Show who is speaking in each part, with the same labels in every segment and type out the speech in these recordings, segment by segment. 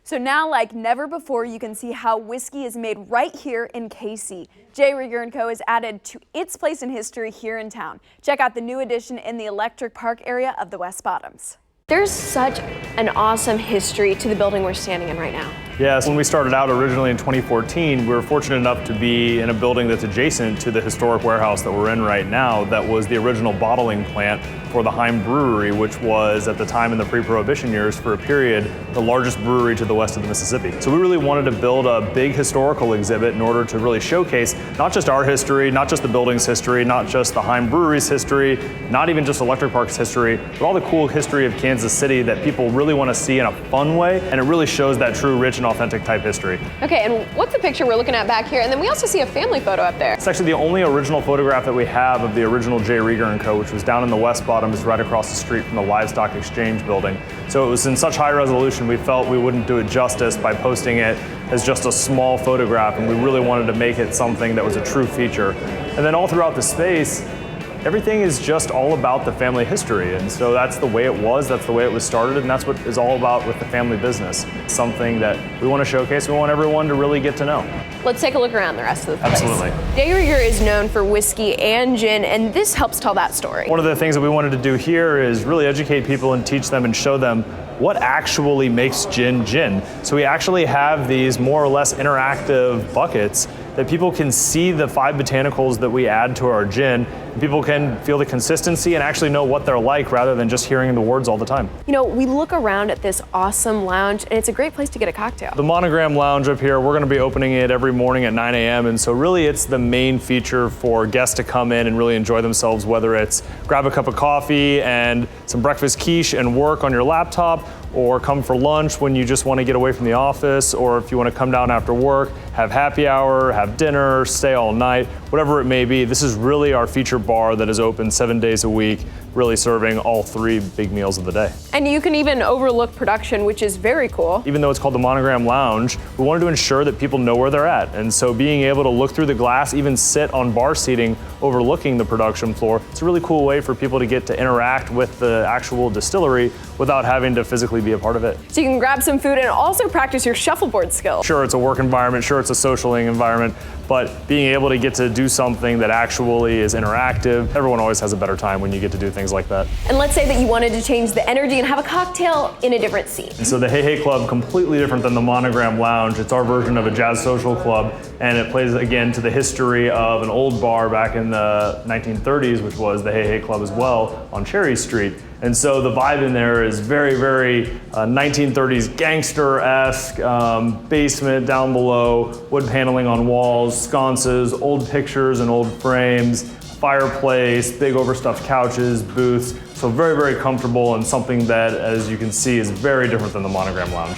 Speaker 1: So now, like never before, you can see how whiskey is made right here in KC. Rieger & Co has added to its place in history here in town. Check out the new addition in the Electric Park area of the West Bottoms. There's such an awesome history to the building we're standing in right now.
Speaker 2: Yes, when we started out originally in 2014, we were fortunate enough to be in a building that's adjacent to the historic warehouse that we're in right now. That was the original bottling plant for the Heim Brewery, which was at the time in the pre-Prohibition years for a period the largest brewery to the west of the Mississippi. So we really wanted to build a big historical exhibit in order to really showcase not just our history, not just the building's history, not just the Heim Brewery's history, not even just Electric Park's history, but all the cool history of Kansas City that people really want to see in a fun way, and it really shows that true, rich, and authentic type history.
Speaker 3: Okay, and what's the picture we're looking at back here? And then we also see a family photo up there.
Speaker 2: It's actually the only original photograph that we have of the original Rieger & Co, which was down in the West Bottoms, right across the street from the Livestock Exchange building. So it was in such high resolution, we felt we wouldn't do it justice by posting it as just a small photograph, and we really wanted to make it something that was a true feature. And then all throughout the space, everything is just all about the family history, and so that's the way it was, that's the way it was started, and that's what it's all about with the family business. It's something that we want to showcase, we want everyone to really get to know.
Speaker 3: Let's take a look around the rest of the place.
Speaker 2: Absolutely.
Speaker 3: Rieger is known for whiskey and gin, and this helps tell that story.
Speaker 2: One of the things that we wanted to do here is really educate people and teach them and show them what actually makes gin gin. So we actually have these more or less interactive buckets that people can see the 5 botanicals that we add to our gin. People can feel the consistency and actually know what they're like rather than just hearing the words all the time.
Speaker 3: You know, we look around at this awesome lounge and it's a great place to get a cocktail.
Speaker 2: The Monogram Lounge up here, we're gonna be opening it every morning at 9 a.m. and so really it's the main feature for guests to come in and really enjoy themselves, whether it's grab a cup of coffee and some breakfast quiche and work on your laptop, or come for lunch when you just want to get away from the office, or if you want to come down after work, have happy hour, have dinner, stay all night, whatever it may be. This is really our feature bar that is open 7 days a week, really serving all 3 big meals of the day.
Speaker 3: And you can even overlook production, which is very cool.
Speaker 2: Even though it's called the Monogram Lounge, we wanted to ensure that people know where they're at. And so being able to look through the glass, even sit on bar seating overlooking the production floor, it's a really cool way for people to get to interact with the actual distillery without having to physically be a part of it.
Speaker 3: So you can grab some food and also practice your shuffleboard skills.
Speaker 2: Sure, it's a work environment, sure, it's a socialing environment, but being able to get to do something that actually is interactive, everyone always has a better time when you get to do things like that.
Speaker 3: And let's say that you wanted to change the energy and have a cocktail in a different scene.
Speaker 2: And so the Hey Hey Club, completely different than the Monogram Lounge. It's our version of a jazz social club, and it plays again to the history of an old bar back in the 1930s, which was the Hey Hey Club as well on Cherry Street. And so the vibe in there is very, very 1930s gangster-esque, basement down below, wood paneling on walls, sconces, old pictures and old frames, fireplace, big overstuffed couches, booths. So very, very comfortable and something that, as you can see, is very different than the Monogram Lounge.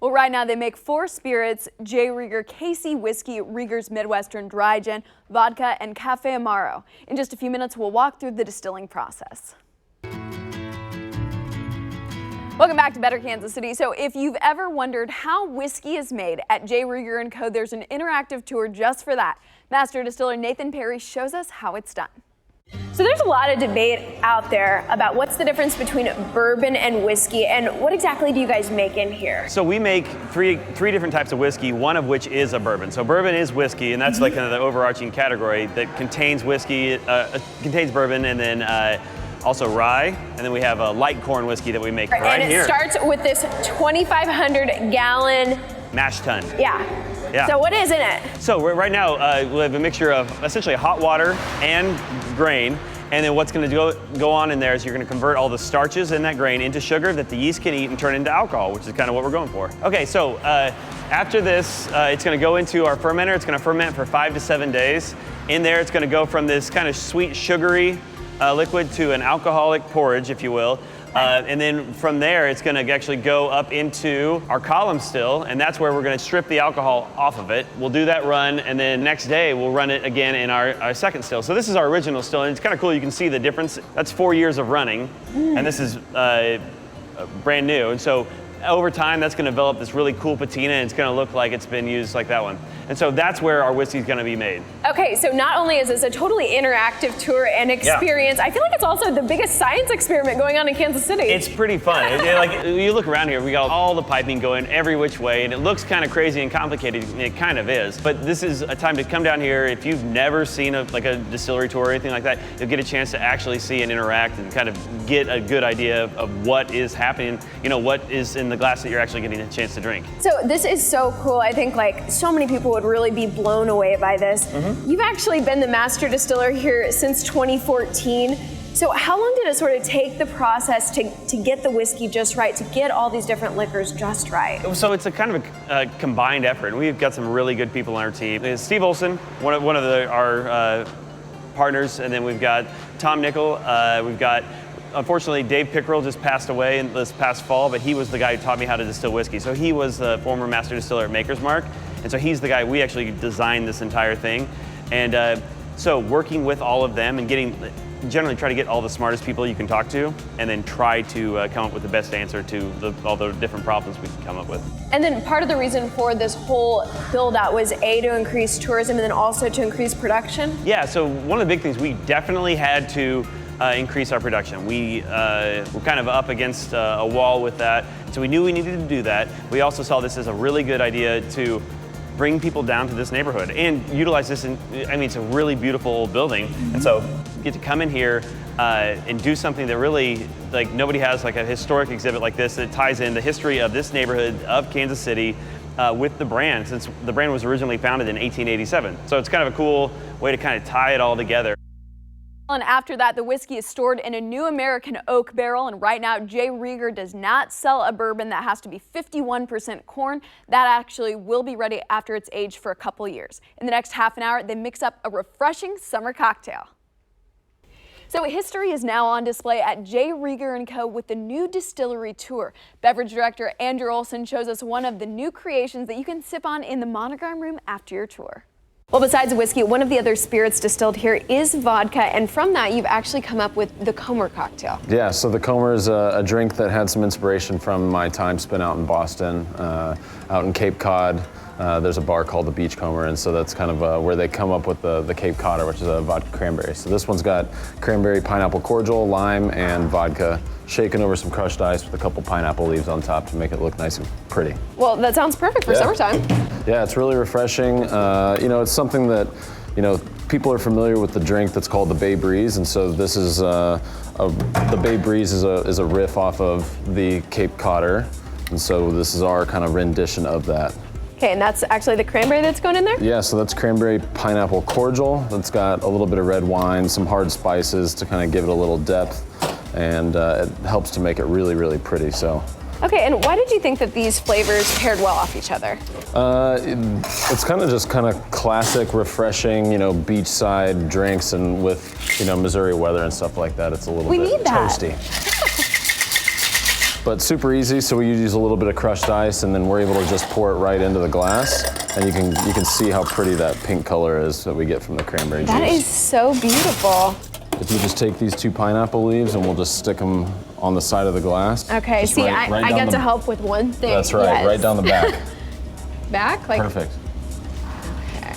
Speaker 1: Well, right now they make 4 spirits: Rieger KC Whiskey, Rieger's Midwestern Dry Gin, Vodka, and Cafe Amaro. In just a few minutes, we'll walk through the distilling process. Welcome back to Better Kansas City. So if you've ever wondered how whiskey is made at Rieger & Co, there's an interactive tour just for that. Master Distiller Nathan Perry shows us how it's done. So there's a lot of debate out there about what's the difference between bourbon and whiskey, and what exactly do you guys make in here?
Speaker 4: So we make three different types of whiskey, one of which is a bourbon. So bourbon is whiskey, and that's like kind of the overarching category that contains whiskey, contains bourbon, and then also rye, and then we have a light corn whiskey that we make right
Speaker 3: here. And
Speaker 4: it
Speaker 3: starts with this 2,500 gallon
Speaker 4: mash tun.
Speaker 3: Yeah. So what is in it?
Speaker 4: So right now we have a mixture of essentially hot water and grain, and then what's going to go on in there is you're going to convert all the starches in that grain into sugar that the yeast can eat and turn into alcohol, which is kind of what we're going for. Okay, so after this, it's going to go into our fermenter. It's going to ferment for 5 to 7 days. In there, it's going to go from this kind of sweet, sugary liquid to an alcoholic porridge, if you will. And then from there, it's going to actually go up into our column still, and that's where we're going to strip the alcohol off of it. We'll do that run, and then next day, we'll run it again in our second still. So this is our original still, and it's kind of cool. You can see the difference. That's 4 years of running, and this is brand new. And so over time, that's going to develop this really cool patina, and it's going to look like it's been used like that one. And so that's where our whiskey is going to be made.
Speaker 3: Okay, so not only is this a totally interactive tour and experience, I feel like it's also the biggest science experiment going on in Kansas City.
Speaker 4: It's pretty fun. Like, you look around here, we got all the piping going every which way, and it looks kind of crazy and complicated, and it kind of is. But this is a time to come down here. If you've never seen a distillery tour or anything like that, you'll get a chance to actually see and interact and kind of get a good idea of what is happening, what is in the glass that you're actually getting a chance to drink.
Speaker 3: So this is so cool. I think like so many people would really be blown away by this. You've actually been the master distiller here since 2014. So how long did it sort of take the process to get the whiskey just right, to get all these different liquors just right?
Speaker 4: So it's a kind of a combined effort. We've got some really good people on our team. There's Steve Olson, one of our partners, and then we've got Tom Nickel. We've got, unfortunately, Dave Pickerel just passed away this past fall, but he was the guy who taught me how to distill whiskey. So he was the former master distiller at Maker's Mark, and so he's the guy, we actually designed this entire thing. And so working with all of them and generally try to get all the smartest people you can talk to, and then try to come up with the best answer to all the different problems we can come up with.
Speaker 3: And then part of the reason for this whole build out was to increase tourism and then also to increase production?
Speaker 4: Yeah, so one of the big things, we definitely had to increase our production. We were kind of up against a wall with that, so we knew we needed to do that. We also saw this as a really good idea to bring people down to this neighborhood and utilize this. It's a really beautiful old building, and so you get to come in here and do something that really, like, nobody has, like a historic exhibit like this that ties in the history of this neighborhood of Kansas City with the brand, since the brand was originally founded in 1887. So it's kind of a cool way to kind of tie it all together.
Speaker 1: And after that, the whiskey is stored in a new American oak barrel, and right now J. Rieger does not sell a bourbon that has to be 51% corn. That actually will be ready after it's aged for a couple years. In the next half an hour, they mix up a refreshing summer cocktail. So history is now on display at J. Rieger & Co. with the new distillery tour. Beverage director Andrew Olson shows us one of the new creations that you can sip on in the Monogram room after your tour. Well, besides whiskey, one of the other spirits distilled here is vodka, and from that you've actually come up with the Comer cocktail.
Speaker 5: Yeah, so the Comer is a drink that had some inspiration from my time spent out in Boston, out in Cape Cod. There's a bar called the Beachcomber, and so that's kind of where they come up with the Cape Codder, which is a vodka cranberry. So this one's got cranberry, pineapple cordial, lime, and vodka, shaken over some crushed ice with a couple pineapple leaves on top to make it look nice and pretty.
Speaker 3: Well, that sounds perfect for summertime.
Speaker 5: Yeah, it's really refreshing. It's something that, people are familiar with the drink that's called the Bay Breeze, and so this is the Bay Breeze is a riff off of the Cape Codder, and so this is our kind of rendition of that.
Speaker 3: Okay, and that's actually the cranberry that's going in there?
Speaker 5: Yeah, so that's cranberry pineapple cordial. That's got a little bit of red wine, some hard spices to kind of give it a little depth, and it helps to make it really, really pretty. So.
Speaker 3: Okay, and why did you think that these flavors paired well off each other?
Speaker 5: It's kind of classic, refreshing, beachside drinks, and with, Missouri weather and stuff like that, it's a little bit toasty. But super easy, so we use a little bit of crushed ice, and then we're able to just pour it right into the glass, and you can see how pretty that pink color is that we get from the cranberry juice.
Speaker 3: That is so beautiful.
Speaker 5: If you just take these two pineapple leaves, and we'll just stick them on the side of the glass.
Speaker 3: Okay,
Speaker 5: just
Speaker 3: see, I get to help with one thing.
Speaker 5: That's right,
Speaker 3: yes.
Speaker 5: right down the back.
Speaker 3: Back? Like,
Speaker 5: perfect.
Speaker 3: Okay.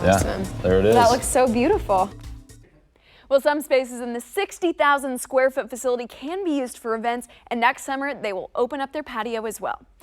Speaker 3: Awesome.
Speaker 5: Yeah, there it is.
Speaker 1: That looks so beautiful. Well, some spaces in the 60,000 square foot facility can be used for events, and next summer they will open up their patio as well.